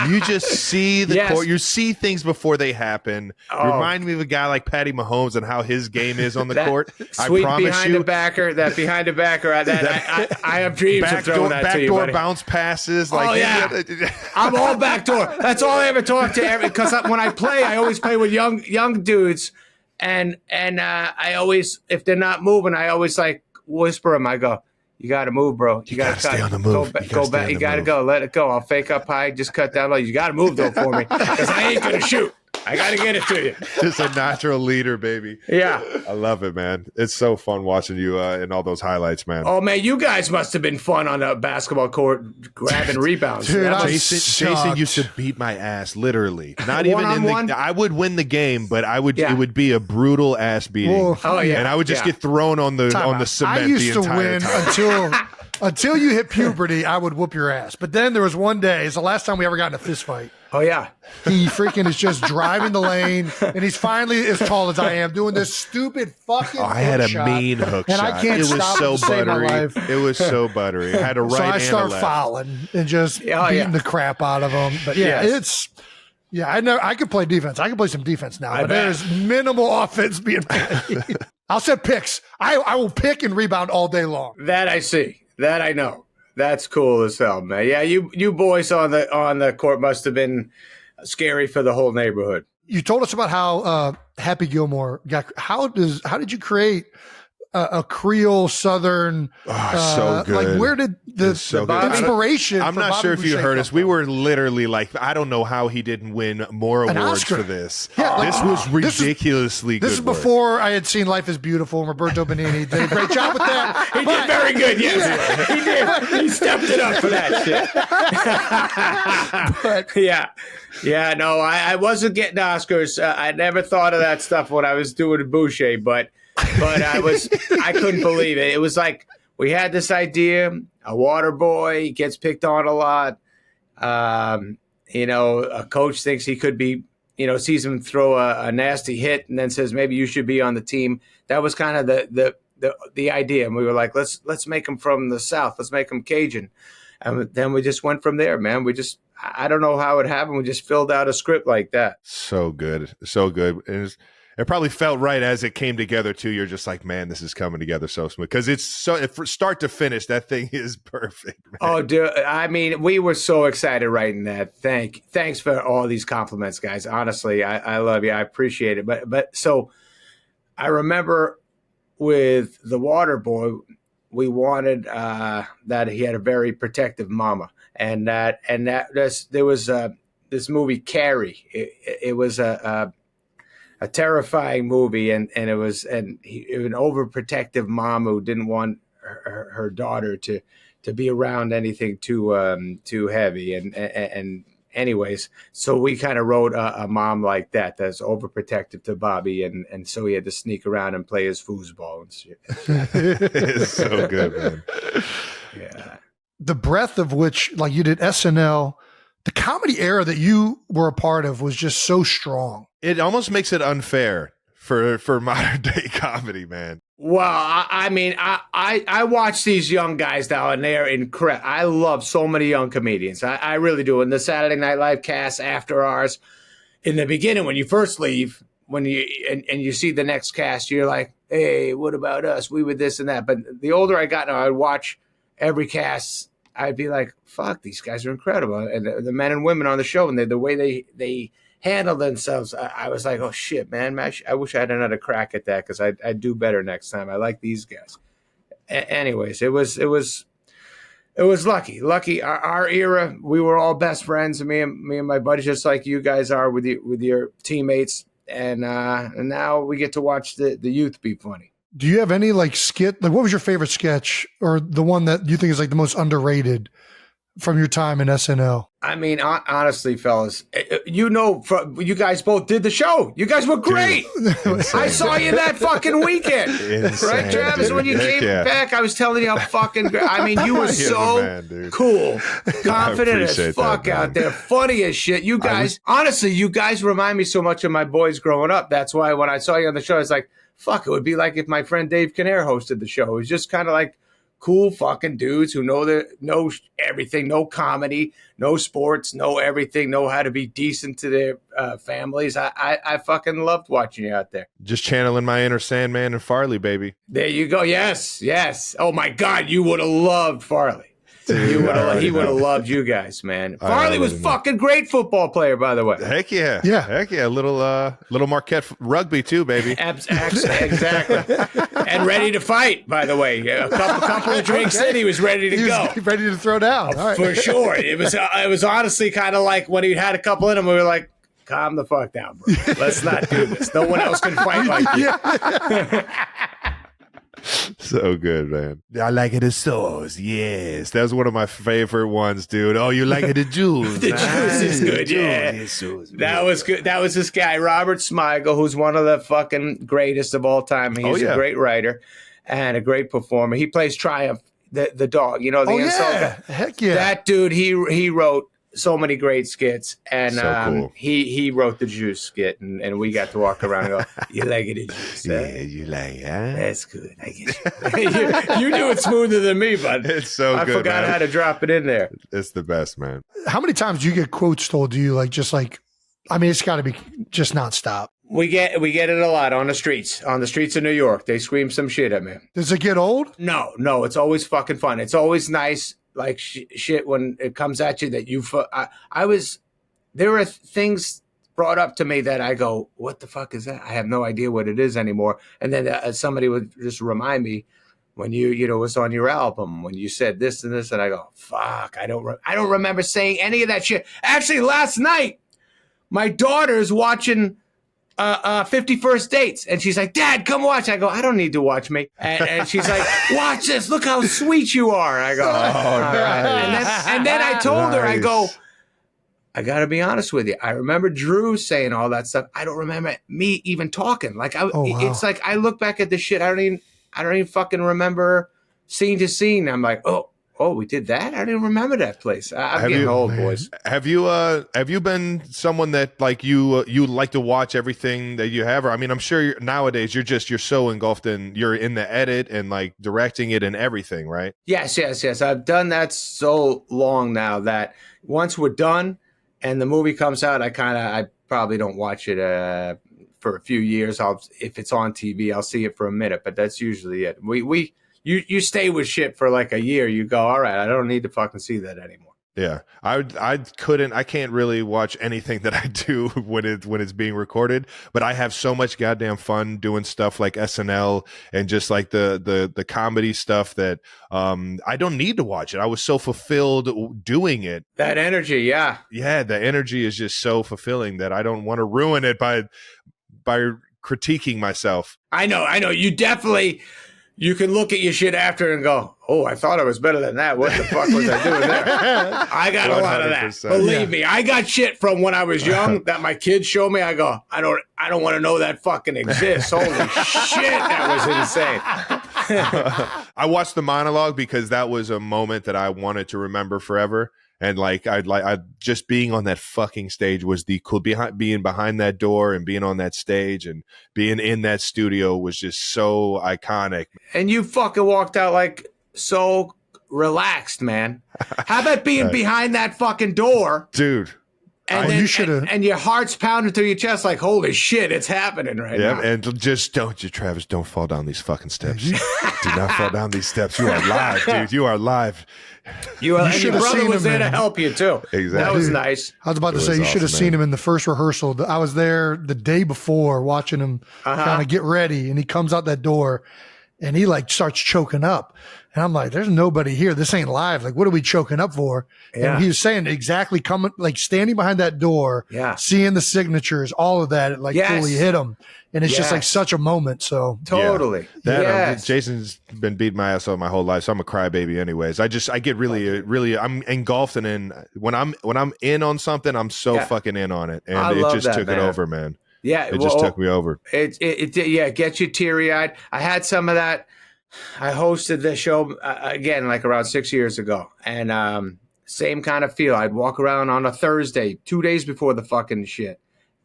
You just see the court. You see things before they happen. Remind me of a guy like Patty Mahomes and how his game is on the court. Sweet, I promise behind the backer. I have dreams of throwing that to you, backdoor bounce passes. I'm all backdoor. That's all I ever talk to. Because when I play, I always play with young dudes, and I always, if they're not moving, I always like whisper them. I go, You got to move, bro. You got to stay on the move. Go back. You got to go. Let it go. I'll fake up high. Just cut down low. You got to move though for me, because I ain't gonna shoot. I got to get it to you. Just a natural leader, baby. Yeah. I love it, man. It's so fun watching you in all those highlights, man. Oh, man, you guys must have been fun on a basketball court grabbing rebounds. Dude, Jason used to beat my ass, literally. Not even in the. I would win the game, but it would be a brutal ass beating. Well, and I would just get thrown on the cement. I used the to entire win time. until you hit puberty. I would whoop your ass. But then there was one day. It's the last time we ever got in a fist fight. Oh, yeah. He freaking is just driving the lane, and he's finally as tall as I am, doing this stupid fucking I had a shot, mean hook and shot. I can't it was stop so to save my buttery. life. It was so buttery. I had a right So I and start a left. fouling and just beating the crap out of him. But I could play defense. I can play some defense now, but there's minimal offense being played. I'll set picks. I will pick and rebound all day long. That I see. That I know. That's cool as hell, man. Yeah, you boys on the court must have been scary for the whole neighborhood. You told us about how Happy Gilmore got. How did you create a Creole Southern? So good. Like, where did the inspiration? I'm not sure if you heard us. We were literally like, I don't know how he didn't win more awards for this. Yeah, this was ridiculously good. This is before I had seen Life is Beautiful, and Roberto Benigni did a great job with that. He did very good. Yes, he did. He stepped it up for that shit. Yeah. No, I wasn't getting Oscars. I never thought of that stuff when I was doing Boucher, but I couldn't believe it. It was like we had this idea. A water boy gets picked on a lot. A coach thinks he could be, sees him throw a nasty hit and then says maybe you should be on the team. That was kind of the idea. And we were like, let's make him from the South. Let's make him Cajun. And then we just went from there, man. I don't know how it happened. We just filled out a script like that. So good. So good. It probably felt right as it came together too. You're just like, man, this is coming together so smooth, because it's so from start to finish. That thing is perfect, man. Oh, dude! I mean, we were so excited writing that. Thanks for all these compliments, guys. Honestly, I love you. I appreciate it. But so I remember with the Waterboy, we wanted that he had a very protective mama, and that there was this movie Carrie. It was a terrifying movie, and it was an overprotective mom who didn't want her daughter to be around anything too heavy, and anyways, so we kind of wrote a mom like that's overprotective to Bobby, and so he had to sneak around and play his foosball and shit. It's so good, man. Yeah, the breadth of which, like, you did SNL. The comedy era that you were a part of was just so strong. It almost makes it unfair for modern day comedy, man. Well, I mean, I watch these young guys now, and they're incredible. I love so many young comedians. I really do. And the Saturday Night Live cast after ours, in the beginning, when you first leave, when you see the next cast, you're like, hey, what about us? We were this and that. But the older I got now, I'd watch every cast. I'd be like, fuck, these guys are incredible. And the men and women on the show, and the way they handle themselves, I was like, oh shit, man, I wish I had another crack at that, because I'd do better next time. I like these guys. Anyways, it was lucky. Our era, we were all best friends, me and my buddies, just like you guys are with your teammates. And now we get to watch the youth be funny. Do you have any like skit? Like, what was your favorite sketch, or the one that you think is like the most underrated from your time in SNL? I mean, honestly, fellas, you guys both did the show. You guys were great. I saw you that fucking weekend. Insane, right, Travis? dude. When you came back, I was telling you how fucking great. I mean, you were so cool, confident as fuck out there, funny as shit. You guys, honestly, you guys remind me so much of my boys growing up. That's why when I saw you on the show, I was like, fuck, it would be like if my friend Dave Kinnair hosted the show. It was just kind of like cool fucking dudes who know everything, know comedy, know sports, know everything, know how to be decent to their families. I fucking loved watching you out there. Just channeling my inner Sandman and Farley, baby. There you go. Yes. Oh my God, you would have loved Farley. He would have loved you guys, man. Farley was fucking great football player, by the way. Heck yeah. Yeah. Heck yeah. Little Marquette rugby too, baby. Exactly. And ready to fight, by the way. A couple of drinks in, he was ready to go. Ready to throw down. All right. For sure. It was honestly kind of like when he had a couple in him, we were like, calm the fuck down, bro. Let's not do this. No one else can fight like you. So good, man. I like it as sauce. Yes. That was one of my favorite ones, dude. Oh, you like it the juice. The juice is good, yeah. That was good. That was this guy, Robert Smigel, who's one of the fucking greatest of all time. He's a great writer and a great performer. He plays Triumph, the dog, the insult guy. Heck yeah. That dude, he wrote so many great skits, and cool. he wrote the juice skit, and we got to walk around and go, you like it, the juice? Yeah, you like it, huh? That's good. I get you do it smoother than me, bud. It's so I good, forgot man. how to drop it in there. It's the best, man. How many times do you get quotes told to you, it's got to be just nonstop? We get it a lot on the streets of New York. They scream some shit at me. Does it get old? No, it's always fucking fun. It's always nice, like shit when it comes at you that you. There are things brought up to me that I go, what the fuck is that? I have no idea what it is anymore. And then somebody would just remind me when you was on your album when you said this and this, and I go, fuck, I don't remember saying any of that shit. Actually, last night my daughter's watching 51st Dates, and she's like, Dad, come watch. I go, I don't need to watch me. And she's like, watch this. Look how sweet you are. I go, all right. And then I told her, I go, I got to be honest with you. I remember Drew saying all that stuff. I don't remember me even talking. It's like I look back at this shit. I don't even fucking remember scene to scene. I'm like, oh, we did that? I don't even remember that place. I'm getting old, boys. Have you been someone that like you like to watch everything that you have? Or I mean, I'm sure nowadays you're so engulfed you're in the edit and like directing it and everything, right? Yes. I've done that so long now that once we're done and the movie comes out, I probably don't watch it for a few years. If it's on TV, I'll see it for a minute, but that's usually it. You stay with shit for like a year. You go, all right, I don't need to fucking see that anymore. Yeah, I can't really watch anything that I do when it's being recorded. But I have so much goddamn fun doing stuff like SNL and just like the comedy stuff that I don't need to watch it. I was so fulfilled doing it. That energy, yeah, the energy is just so fulfilling that I don't want to ruin it by critiquing myself. I know. You definitely. You can look at your shit after and go, oh, I thought I was better than that. What the fuck was I doing there? I got a lot of that. Believe me, I got shit from when I was young that my kids show me. I go, I don't want to know that fucking exists. Holy shit, that was insane. I watched the monologue because that was a moment that I wanted to remember forever. And like I just being on that fucking stage was the cool. Being behind that door and being on that stage and being in that studio was just so iconic. And you fucking walked out like so relaxed, man. How about being behind that fucking door, dude? And you should have. And your heart's pounding through your chest like, holy shit, it's happening right now. And just Travis, don't fall down these fucking steps. Do not fall down these steps. You are live, dude. You are live. And your brother was there to help you too. Exactly. That was nice. I was about to say you should have seen him in the first rehearsal. I was there the day before watching him kind of get ready, and he comes out that door and he like starts choking up. And I'm like, there's nobody here. This ain't live. Like, what are we choking up for? Yeah. And he was saying exactly standing behind that door, seeing the signatures, all of that, it fully hit him. And it's just like such a moment. So totally. Jason's been beating my ass off my whole life. So I'm a crybaby anyways. I get really, I'm engulfed in when I'm in on something, I'm so fucking in on it. And it just took it over, man. Yeah. It just took me over. It gets you teary eyed. I had some of that. I hosted the show again, like around 6 years ago, and same kind of feel. I'd walk around on a Thursday, 2 days before the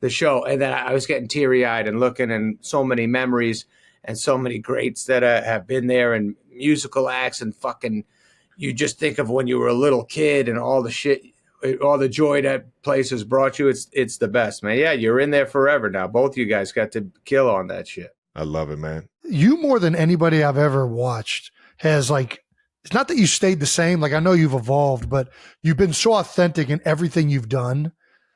show, and then I was getting teary eyed and looking, and so many memories and so many greats that have been there, and musical acts, and fucking, you just think of when you were a little kid and all the shit, all the joy that place has brought you. It's the best, man. Yeah, you're in there forever now. Both of you guys got to kill on that shit. I love it, man. You more than anybody I've ever watched has like it's not that you stayed the same. Like, I know you've evolved, but you've been so authentic in everything you've done.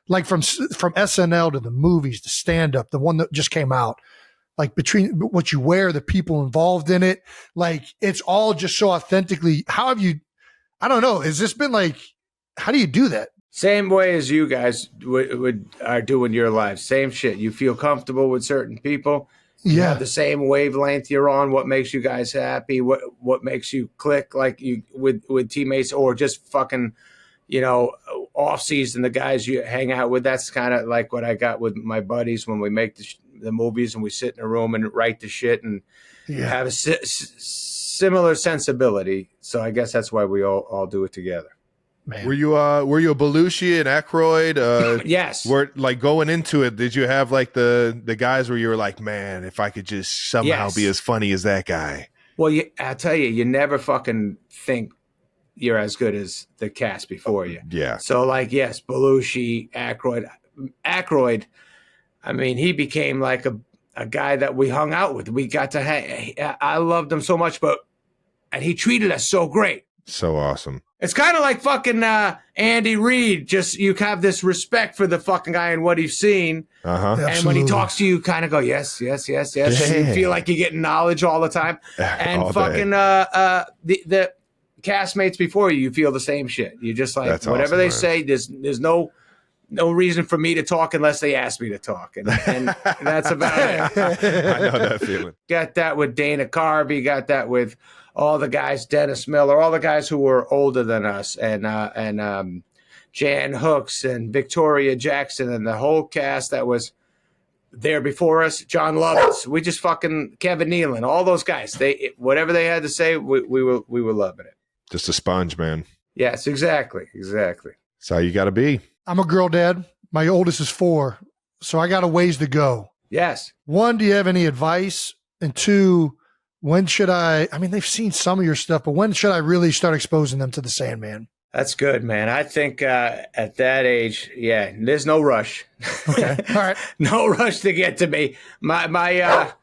Like from SNL to the movies to stand-up, the one that just came out, like between what you wear, the people involved in it, like it's all just so authentically. How have you, I don't know, has this been like, how do you do that? Same way as you guys are doing your lives. Same shit. You feel comfortable with certain people. You have the same wavelength you're on. What makes you guys happy? What makes you click like you with teammates, or just fucking, off season, the guys you hang out with. That's kind of like what I got with my buddies when we make the movies and we sit in a room and write the shit and have a similar sensibility. So I guess that's why we all do it together. Man. Were you a Belushi and Aykroyd? Yes. Were like going into it, did you have like the guys where you were like, man, if I could just somehow be as funny as that guy? Well, I'll tell you, you never fucking think you're as good as the cast before you. Yeah. So like, yes, Belushi, Aykroyd, I mean, he became like a guy that we hung out with. We got to hang. I loved him so much, and he treated us so great. So awesome. It's kind of like fucking Andy Reid. Just you have this respect for the fucking guy and what he's seen. And when he talks to you, kind of go, yes, yes, yes, yes. You feel like you're getting knowledge all the time. And all fucking the castmates before you feel the same shit. You just like, that's whatever awesome, they say, there's no reason for me to talk unless they ask me to talk. And that's about it. I know that feeling. Got that with Dana Carvey. Got that with all the guys, Dennis Miller, all the guys who were older than us, and Jan Hooks and Victoria Jackson and the whole cast that was there before us, John Lovitz. We just fucking Kevin Nealon, all those guys. Whatever they had to say, we were loving it. Just a sponge, man. Yes, exactly. That's how you got to be. I'm a girl dad. My oldest is 4, so I got a ways to go. Yes. 1, do you have any advice? And 2, when should I mean, they've seen some of your stuff, but when should I really start exposing them to the Sandman? That's good, man. I think at that age, there's no rush. Okay. All right. No rush to get to me. I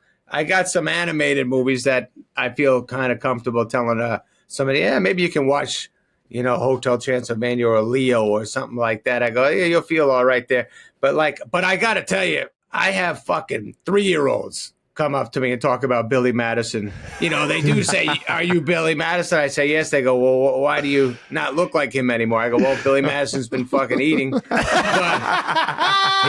got some animated movies that I feel kind of comfortable telling somebody, maybe you can watch, Hotel Transylvania or Leo or something like that. I go, you'll feel all right there. But I got to tell you, I have fucking 3-year-olds come up to me and talk about Billy Madison. They do say, are you Billy Madison? I say, yes. They go, well, why do you not look like him anymore? I go, well, Billy Madison's been fucking eating. But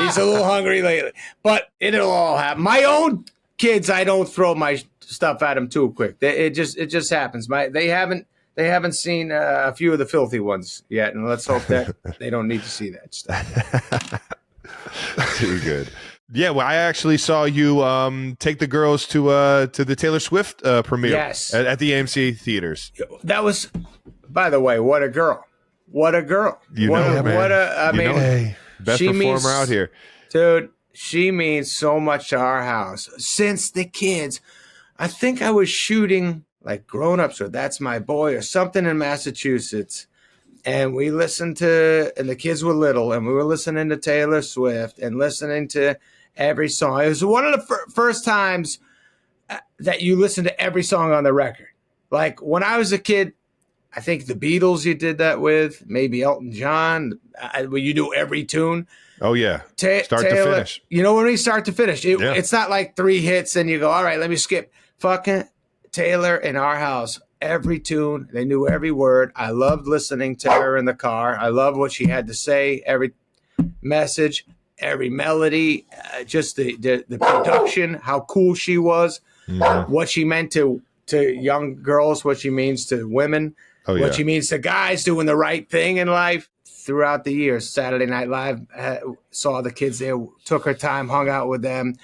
he's a little hungry lately. But it'll all happen. My own kids, I don't throw my stuff at them too quick. It just happens. They haven't seen a few of the filthy ones yet, and let's hope that they don't need to see that stuff. Too good. Yeah, well, I actually saw you take the girls to the Taylor Swift premiere. Yes. at the AMC theaters. That was, by the way, what a girl. What a girl. Best performer out here. Dude, she means so much to our house. Since the kids, I think I was shooting like Grown Ups or That's My Boy or something in Massachusetts. And we listened to, and the kids were little, and we were listening to Taylor Swift and listening to every song. It was one of the first times that you listen to every song on the record. Like when I was a kid, I think the Beatles you did that with, maybe Elton John, where you do every tune. Oh, yeah. Start Taylor, to finish. When we start to finish, it's not like 3 hits and you go, all right, let me skip. Fucking Taylor in our house, every tune, they knew every word. I loved listening to her in the car. I loved what she had to say, every message, every melody, just the production, how cool she was, what she meant to young girls, what she means to women, what she means to guys doing the right thing in life. Throughout the years, Saturday Night Live saw the kids there, took her time, hung out with them,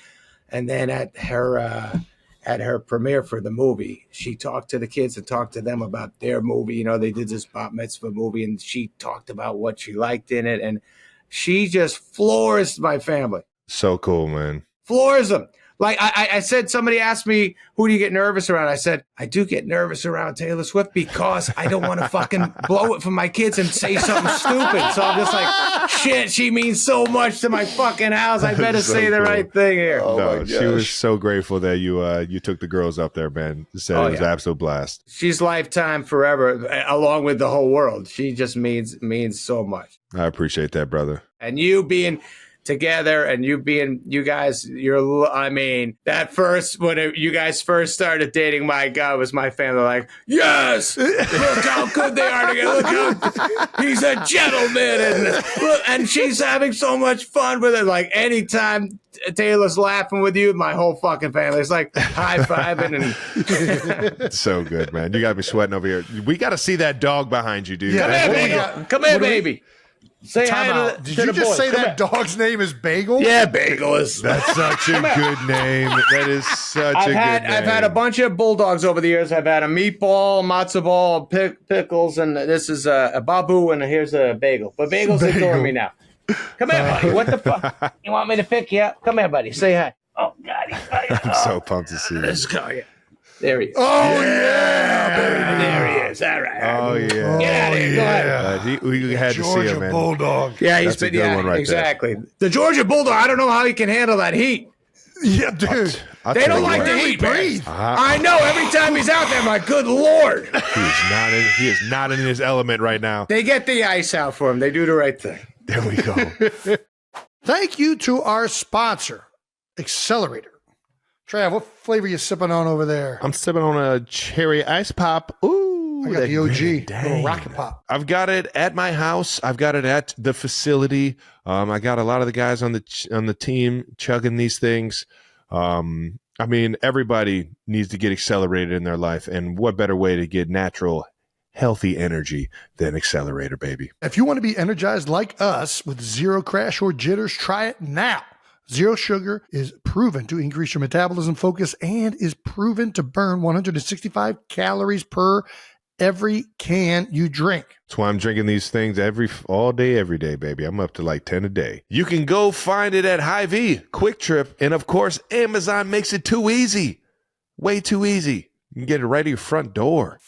and then at her premiere for the movie, she talked to the kids and talked to them about their movie. They did this bat mitzvah movie, and she talked about what she liked in it, and she just floors my family. So cool, man. Floors them. Like I said, somebody asked me, who do you get nervous around? I said, I do get nervous around Taylor Swift because I don't want to fucking blow it for my kids and say something stupid. So I'm just like, shit, she means so much to my fucking house. I better say the right thing here. No, she was so grateful that you took the girls up there, man. Said it was an absolute blast. She's lifetime forever, along with the whole world. She just means so much. I appreciate that, brother. And you being together and you guys, that first, when you guys first started dating, my God, was my family like, yes, look how good they are together. Look how he's a gentleman. And she's having so much fun with it. Like anytime Taylor's laughing with you, my whole fucking family is like high-fiving. And So good, man. You got me sweating over here. We got to see that dog behind you, dude. Yeah, Come here, baby. Say Time hi out. to Did the you just boys. say Come that here. dog's name is Bagel? Yeah, Bagel is. That's such a good name. That is such a good name. I've had a bunch of bulldogs over the years. I've had a meatball, matzo ball, pickles, and this is a babu, and here's a bagel. But Bagel's ignoring me now. Come here, buddy. What the fuck? You want me to pick you up? Come here, buddy. Say hi. Oh, God, he's I'm so pumped to see you. Let's go. Yeah. There he is. Oh, yeah, baby. There he is. All right. Oh, yeah. Get out of here. Go ahead. We had to see him, Georgia man. Bulldog. Yeah, he's That's a been, good one right there. exactly. The Georgia Bulldog, I don't know how he can handle that heat. Yeah, dude. I'll They tell don't you like what, the heat, man. breathe. I know. Every time he's out there, I'm like, good Lord. He is not in his element right now. They get the ice out for him. They do the right thing. There we go. Thank you to our sponsor, Accelerator. Trav, what flavor you sipping on over there? I'm sipping on a cherry ice pop. Ooh, I got that the OG, green- little rocket pop. I've got it at my house. I've got it at the facility. I got a lot of the guys on the team chugging these things. I mean, everybody needs to get accelerated in their life, and what better way to get natural, healthy energy than Accelerator, baby? If you want to be energized like us with zero crash or jitters, try it now. Zero sugar is proven to increase your metabolism focus and is proven to burn 165 calories per every can you drink. That's why I'm drinking these things all day, every day, baby. I'm up to like 10 a day. You can go find it at Hy-Vee, Quick Trip, and of course, Amazon makes it too easy. Way too easy. You can get it right at your front door.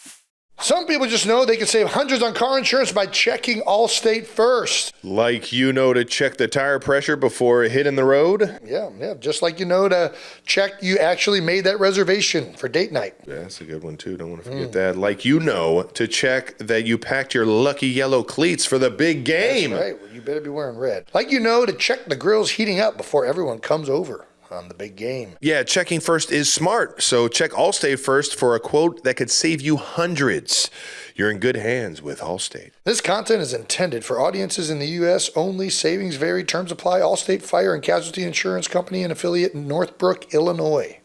Some people just know they can save hundreds on car insurance by checking Allstate first. Like to check the tire pressure before hitting the road? Yeah, just like to check you actually made that reservation for date night. Yeah, that's a good one too. Don't want to forget that. Like to check that you packed your lucky yellow cleats for the big game. That's right, well, you better be wearing red. Like to check the grill's heating up before everyone comes over on the big game. Yeah, checking first is smart. So check Allstate first for a quote that could save you hundreds. You're in good hands with Allstate. This content is intended for audiences in the U.S. only. Savings vary. Terms apply. Allstate Fire and Casualty Insurance Company and affiliate in Northbrook, Illinois.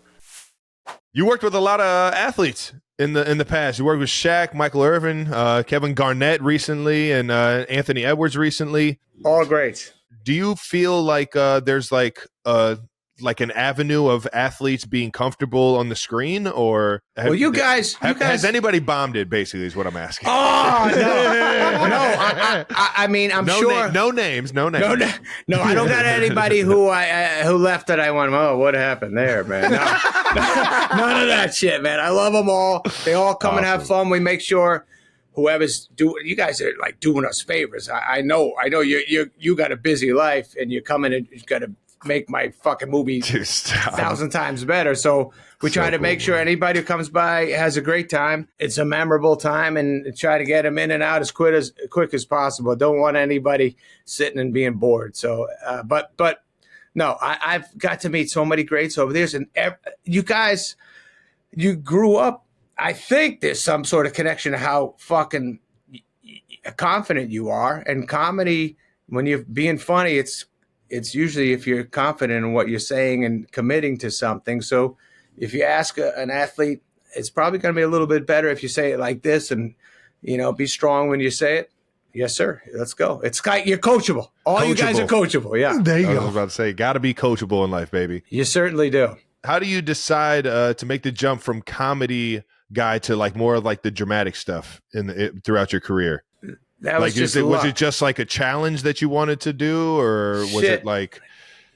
You worked with a lot of athletes in the past. You worked with Shaq, Michael Irvin, Kevin Garnett recently, and Anthony Edwards recently. All great. Do you feel like there's like an avenue of athletes being comfortable on the screen, or has anybody bombed it? Basically, is what I'm asking. Oh no! I mean, I'm sure. No names. No, I don't got anybody who left that I went, oh, what happened there, man? No. None of that shit, man. I love them all. They all come and have fun. We make sure whoever's doing, you guys are like doing us favors. I know you got a busy life and you're coming and you got to make my fucking movie 1,000 times better. So we try to make sure anybody who comes by has a great time. It's a memorable time, and try to get them in and out as quick as possible. Don't want anybody sitting and being bored. So, but no, I've got to meet so many greats over there. And you guys, you grew up. I think there's some sort of connection to how fucking confident you are. And comedy, when you're being funny, it's usually if you're confident in what you're saying and committing to something. So if you ask an athlete, it's probably going to be a little bit better if you say it like this and, be strong when you say it. Yes, sir. Let's go. You're coachable. You guys are coachable. Yeah. There you I go. was about to say, got to be coachable in life, baby. You certainly do. How do you decide to make the jump from comedy guy to like more of like the dramatic stuff throughout your career? That was like, was it just like a challenge that you wanted to do, or was it like?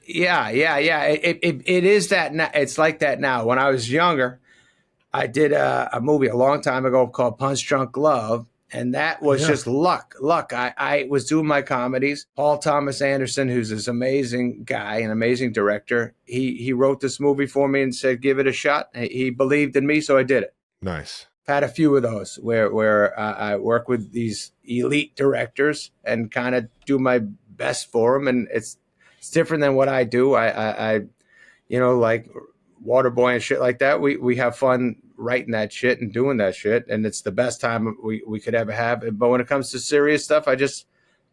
Yeah. It is that. It's like that now. When I was younger, I did a movie a long time ago called Punch Drunk Love, and that was just luck. I was doing my comedies. Paul Thomas Anderson, who's this amazing guy, an amazing director, he wrote this movie for me and said, give it a shot. He believed in me, so I did it. Nice. Had a few of those where I work with these elite directors and kind of do my best for them, and it's different than what I do. I like Waterboy and shit like that. We have fun writing that shit and doing that shit, and it's the best time we could ever have. But when it comes to serious stuff, I just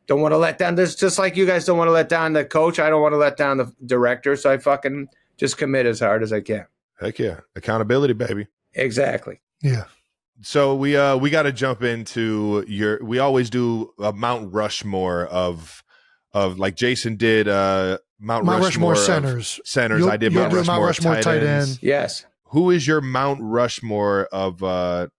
don't want to let down. This just like you guys don't want to let down the coach. I don't want to let down the director, so I fucking just commit as hard as I can. Heck yeah, accountability, baby. Exactly. Yeah. So we got to jump into we always do a Mount Rushmore of like Jason did Mount Rushmore centers. I did Mount Rushmore tight ends. Yes. Who is your Mount Rushmore of well,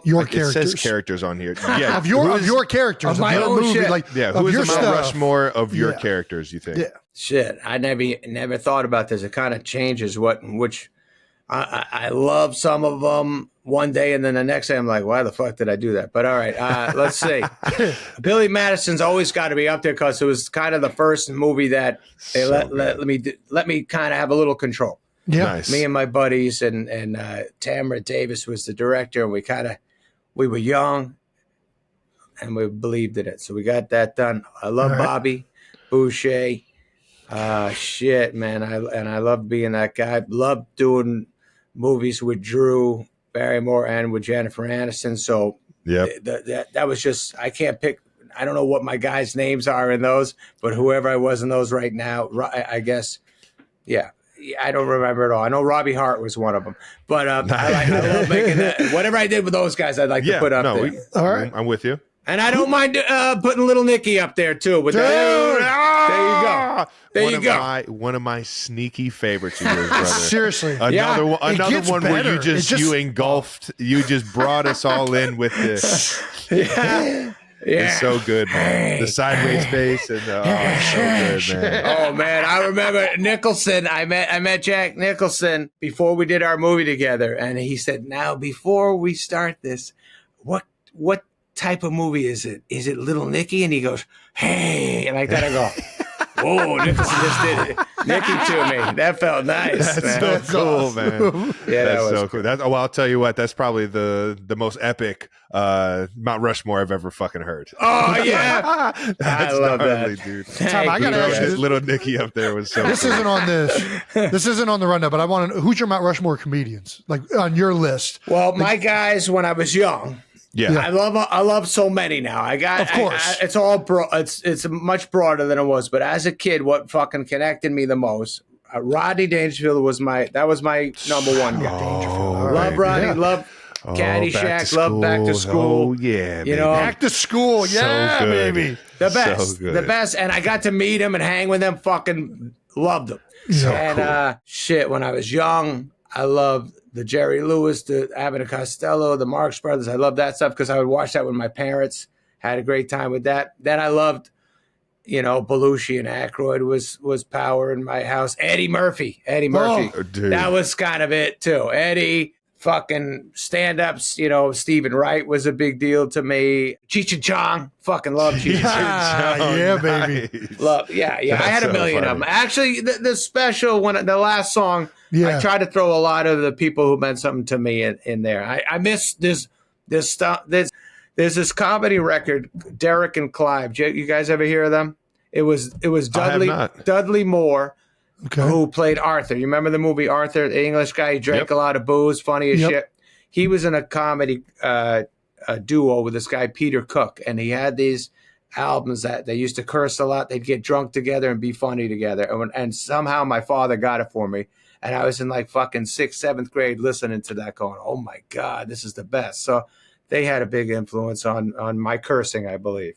your it characters? Says characters on here. Yeah, of your characters of my your own movie, shit. like who of is your the Mount stuff. Rushmore of your characters? You think? Yeah. Shit, I never thought about this. It kind of changes which I love some of them one day, and then the next day I'm like, why the fuck did I do that? But all right, let's see. Billy Madison's always got to be up there because it was kind of the first movie that they let me kind of have a little control. Yeah, nice. Me and my buddies and Tamara Davis was the director, and we were young and we believed in it, so we got that done. I love Bobby Boucher. Shit, man, I love being that guy. Love doing movies with Drew Barrymore and with Jennifer Aniston. So that was just, I can't pick. I don't know what my guys' names are in those, but whoever I was in those right now, I guess, yeah. I don't remember it all. I know Robbie Hart was one of them, but I love making that. Whatever I did with those guys, I'd like to put up there. All right, I'm with you. And I don't mind putting Little Nicky up there too. But there you go. There you go. One of my sneaky favorites of yours, brother. Seriously, another one better. where you engulfed. You just brought us all in with this. Yeah. It's so good, man. The sideways face and so good, man. Oh man, I remember Nicholson. I met Jack Nicholson before we did our movie together, and he said, "Now, before we start this, what type of movie is it? Is it Little Nicky?" And he goes, "Hey," and like that. I go, "Whoa, Nicholson just did it. Nicky to me. That felt nice." That's so cool, awesome. man. Yeah, that's so cool. I'll tell you what. That's probably the most epic Mount Rushmore I've ever fucking heard. Oh yeah, I love gnarly, that, dude. Tom, I gotta ask you, Little Nicky up there was so. This cool. isn't on this. This isn't on the rundown, but I want to. Who's your Mount Rushmore comedians? Like on your list? Well, my guys when I was young. Yeah. I love so many now. Of course. It's all it's much broader than it was. But as a kid, what fucking connected me the most? Rodney Dangerfield was my number one guy. Love Rodney. Yeah. Love Caddyshack. Love Back to School. Oh yeah, you baby. know, Back to School. Yeah, So good. baby. the best, So good. the best. And I got to meet him and hang with him. Fucking loved him. So And shit, when I was young, I loved the Jerry Lewis, the Abbott and Costello, the Marx Brothers. I loved that stuff because I would watch that with my parents. Had a great time with that. Then I loved, Belushi and Aykroyd was power in my house. Eddie Murphy. Oh, dude. That was kind of it too. Eddie, fucking stand-ups, Stephen Wright was a big deal to me. Cheech and Chong, fucking love Cheech and Chong. Yeah, baby. Love, yeah. I had a million of them. Actually, the special the last song, Yeah. I tried to throw a lot of the people who meant something to me in there. I miss this stuff. There's this comedy record, Derek and Clive. You guys ever hear of them? It was Dudley Moore, Okay. who played Arthur. You remember the movie Arthur, the English guy? He drank a lot of booze, funny as shit. He was in a comedy a duo with this guy, Peter Cook, and he had these albums that they used to curse a lot. They'd get drunk together and be funny together. And somehow my father got it for me. And I was in like fucking 6th, 7th grade listening to that going, oh my God, this is the best. So they had a big influence on my cursing, I believe.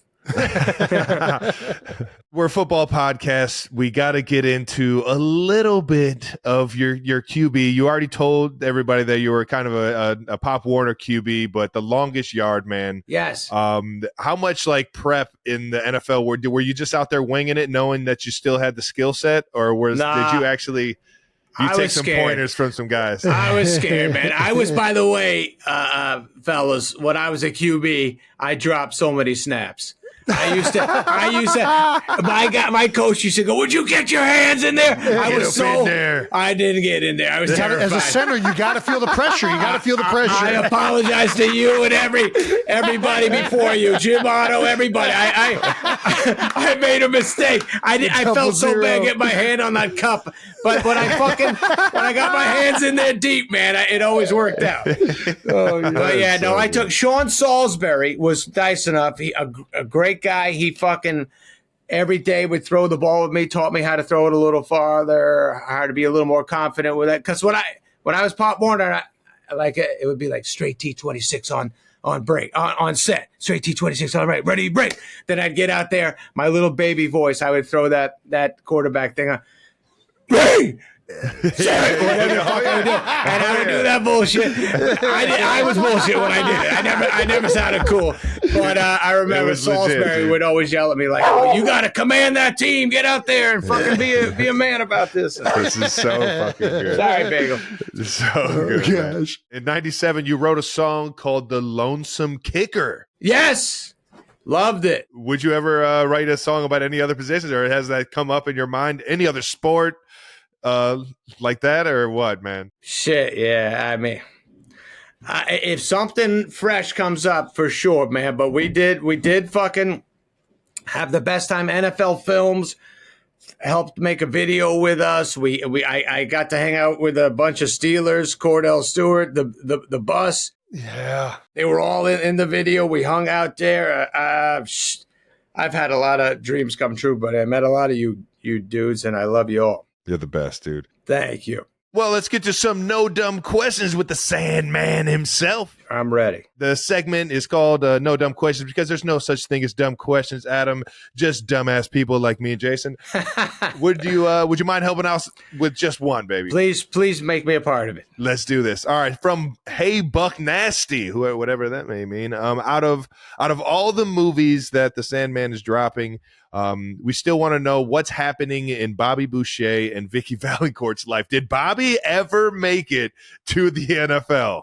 We're a football podcast. We got to get into a little bit of your QB. You already told everybody that you were kind of a Pop Warner QB, but the longest yard man. Yes. How much like prep in the NFL were you just out there winging it, knowing that you still had the skill set, or did you actually? You take some pointers from some guys. I was scared, man. I was, by the way, fellas, when I was a QB, I dropped so many snaps. I used to, my coach used to go, would you get your hands in there? I didn't get in there. I was terrified. As a center, you got to feel the pressure. You got to feel the pressure. I apologize to you and everybody before you, Jim Otto, everybody. I made a mistake. I felt so bad getting my hand on that cup, but when I got my hands in there deep, man, it always worked out. But yeah, no, I took Sean Salisbury was nice enough. He a great guy. He fucking every day would throw the ball with me, taught me how to throw it a little farther, how to be a little more confident with it. Because when I was Pop Warner, it would be like straight T26 on break, on set, straight T26 on right, ready, break. Then I'd get out there, my little baby voice, I would throw that quarterback thing on. Hey! Whatever the fuck I would do. And I would do that bullshit. I was bullshit when I did it. I never sounded cool. But I remember Salisbury would always yell at me like, "Oh, you got to command that team. Get out there and fucking be a man about this." This is so fucking good. Sorry, Bagel. So good. Gosh. In '97, you wrote a song called "The Lonesome Kicker." Yes. Loved it. Would you ever write a song about any other positions, or has that come up in your mind? Any other sport? Like that or what, man? Shit, yeah. I mean, if something fresh comes up, for sure, man. But we did fucking have the best time. NFL Films helped make a video with us. I got to hang out with a bunch of Steelers, Cordell Stewart, the bus. Yeah, they were all in the video. We hung out there. I've had a lot of dreams come true, but I met a lot of you dudes, and I love you all. You're the best, dude. Thank you. Well, let's get to some no dumb questions with the Sandman himself. I'm ready. The segment is called No Dumb Questions because there's no such thing as dumb questions, Adam. Just dumbass people like me and Jason. Would you mind helping us with just one, baby? Please make me a part of it. Let's do this. All right, from Hey Buck Nasty, whatever that may mean. Out of all the movies that the Sandman is dropping, we still want to know what's happening in Bobby Boucher and Vicky Valancourt's life. Did Bobby ever make it to the NFL?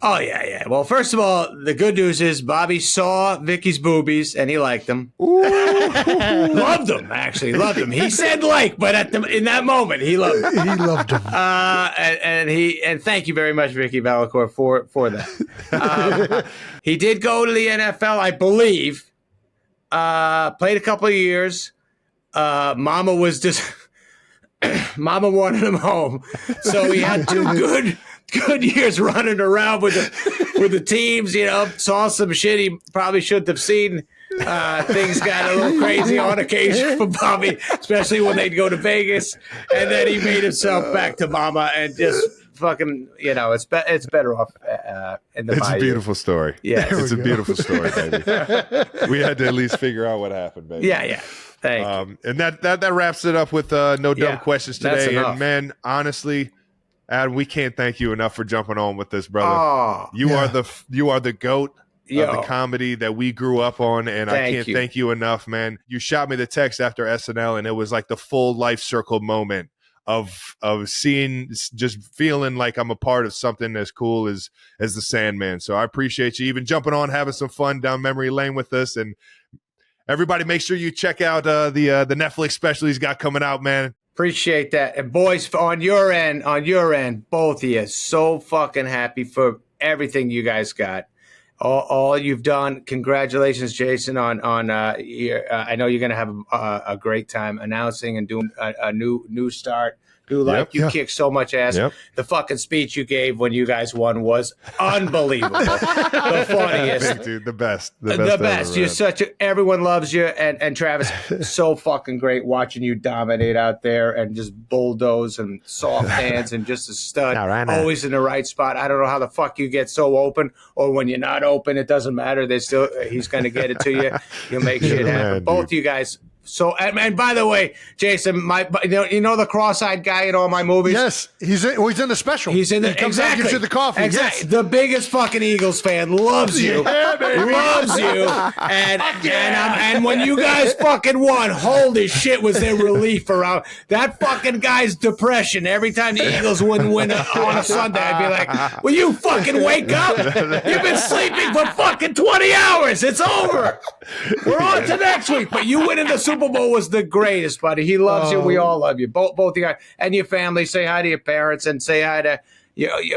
Oh, yeah. Well, first of all, the good news is Bobby saw Vicky's boobies and he liked them. Loved them, actually. Loved them. He said but in that moment, he loved them. He loved them. And thank you very much, Vicky Valancourt, for that. He did go to the NFL, I believe. Played a couple of years. Mama wanted him home, so he had 2 good years running around with the teams. Saw some shit he probably shouldn't have seen. Things got a little crazy on occasion for Bobby, especially when they'd go to Vegas, and then he made himself back to Mama and just. Fucking, it's better off in the It's bayou. a beautiful story. Yeah, it's a beautiful story, baby. We had to at least figure out what happened, baby. Yeah. Thank you. And that wraps it up with no dumb questions today. And man, honestly, Adam, we can't thank you enough for jumping on with this, brother. Oh, you are the GOAT of the comedy that we grew up on, and I can't thank you enough, man. You shot me the text after SNL, and it was like the full life circle moment of seeing, just feeling like I'm a part of something as cool as the Sandman. So I appreciate you even jumping on, having some fun down memory lane with us. And everybody, make sure you check out the Netflix special he's got coming out, man. Appreciate that. And boys, on your end, both of you, so fucking happy for everything you guys got. All you've done. Congratulations, Jason, on I know you're going to have a great time announcing and doing a new start, Dude, like, you Yeah. kicked so much ass. Yep. The fucking speech you gave when you guys won was unbelievable. The funniest. Dude, the best. The ever, best. You're man. everyone loves you. And Travis, so fucking great watching you dominate out there and just bulldoze and soft hands and just a stud. All right, now. Always in the right spot. I don't know how the fuck you get so open, or when you're not open, it doesn't matter. He's going to get it to you. You'll make shit man, happen. dude. Both you guys. So, and by the way, Jason, you know the cross-eyed guy in all my movies? Yes, he's in the special. He's in the He comes out and gives you the coffee. Exactly. Yes. The biggest fucking Eagles fan loves you. Yeah, baby. Loves you. And when you guys fucking won, holy shit, was there relief around that fucking guy's depression. Every time the Eagles wouldn't win on a Sunday, I'd be like, will you fucking wake up? You've been sleeping for fucking 20 hours. It's over. We're on to next week. But you winning the Super Bowl was the greatest, buddy. He loves you. We all love you. Both you guys and your family. Say hi to your parents and say hi to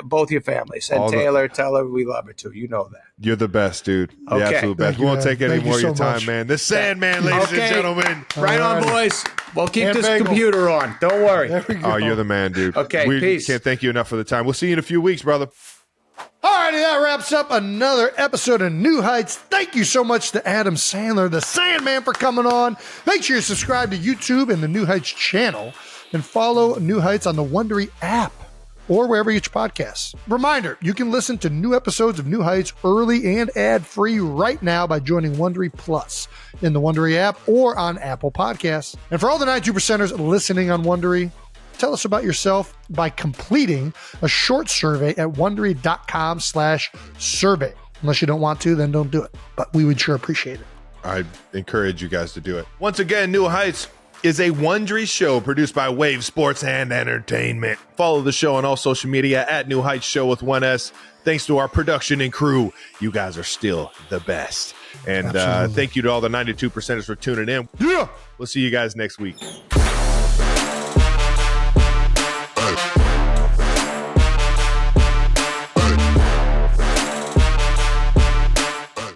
both your families. And Taylor, tell her we love her too. You know that. You're the best, dude. The Okay. absolute best. Thank We you, won't man. take any Thank you more of your so time, much. man. The Sandman, ladies and gentlemen. Right on, Alrighty. boys. We'll keep And this bagel. computer on. Don't worry. There we go. Oh, you're the man, dude. Okay, we peace. can't thank you enough for the time. We'll see you in a few weeks, brother. Alrighty, that wraps up another episode of New Heights. Thank you so much to Adam Sandler, the Sandman, for coming on. Make sure you subscribe to YouTube and the New Heights channel, and follow New Heights on the Wondery app or wherever you get your podcasts. Reminder, you can listen to new episodes of New Heights early and ad-free right now by joining Wondery Plus in the Wondery app or on Apple Podcasts. And for all the 92%ers listening on Wondery, tell us about yourself by completing a short survey at Wondery.com/survey. Unless you don't want to, then don't do it. But we would sure appreciate it. I encourage you guys to do it. Once again, New Heights is a Wondery show produced by Wave Sports and Entertainment. Follow the show on all social media at New Heights Show with 1S. Thanks to our production and crew. You guys are still the best. And Absolutely. thank you to all the 92%ers for tuning in. Yeah. We'll see you guys next week.